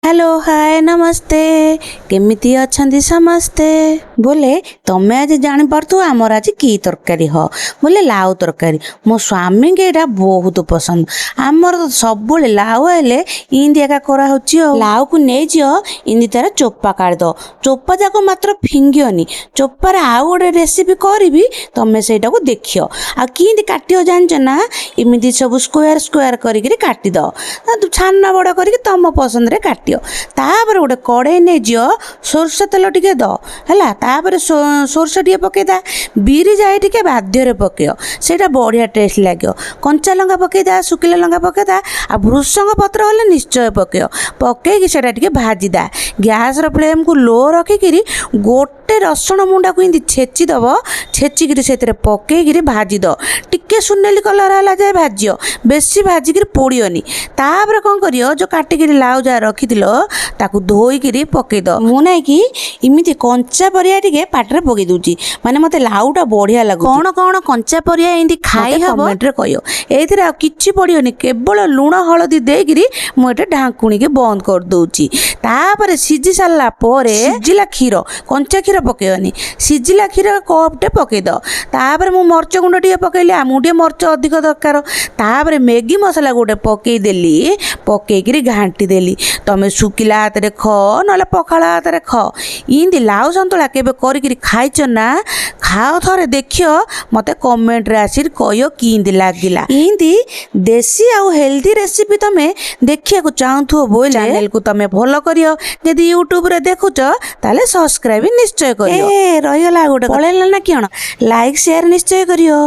Hello hi नमस्ते केमिति अछंदी समस्ते बोले तमे आज जानी पारतु आमर आज की तरकारी हो बोले लाउ तरकारी मो स्वामी के एटा बहुत पसंद आमर तो सब लाउ हेले इंदी एका करा होची लाउ को नै जियो इंदी तार चोपा काट दो चोपा जाको मात्र फिंगियोनी चोपार आउ गोटे रेसिपी करी तमे सेटा को देखियो आ किंदी काटियो जानछ ना इमिति सब स्क्वायर स्क्वायर करी काटी दो छाना बड़ करी तम पसंद रे काटियो तापर गोटे कड़े नहीं जियो सोरष तेल टिके दो है तापर सोरष टे पकईदा बिरी जाए टे बाध्य पकड़ से बढ़िया टेस्ट लगे कंचा लंका पकईदा शुखिला लंका पकईदा आ भृषंग पत्र हेल्ले निश्चय पकड़ पकईकि से भाजीदा गैस फ्लेम को लो रखिकी गोटे रसुण मुंडा को इं छेचिदब छेचिकी से पकईकि भाजीद टिके सुनेली कलर है जाए भाज बेसी भाजिकी पोड़ियोनी तापर कौन करियो जो काटिकी लाउ जा रखी ताकू धोईकी पकईद मु ना कि इमिति कंचा परिया टिके पाटरे पकई दूची माने मते लाउटा बढ़िया लगे कौन कौन कंचा परिया इं खाई हम कमेंट रे कहियो एथिरे किछि पड़ियोनी केवल लुण हलदी देकिरी मु एटा ढांकुणी के बंद कर दूची तापर सिझी सारला परे सिझिला क्षीर कंचा क्षीर पकईनी सिझिला क्षीर कपटे पकईद तापर मु मरच गुंड टिके पकईली आमु टिके मरच अधिक दरकार तापर मैगी मसला गोटे पकई देली पकईकरी घांटी देली तमे शुकिला हाथ रे ख नले पखाल हाथ रे ख इंदी लाउ संतुला केबे करिकरी खाइछ ना खाओ थरे देखियो मते कमेंट रे आसिर कहियो किंदी लागिला इंदी देसी आउ हेल्दी रेसिपी तमे देखिया को चाहथु बोले चैनल को तमे फॉलो करियो यदि यूट्यूब रे देखुछ ताले सब्सक्राइब निश्चय करियो ए रहिला गोटे पळेला ना किण लाइक शेयर निश्चय करियो।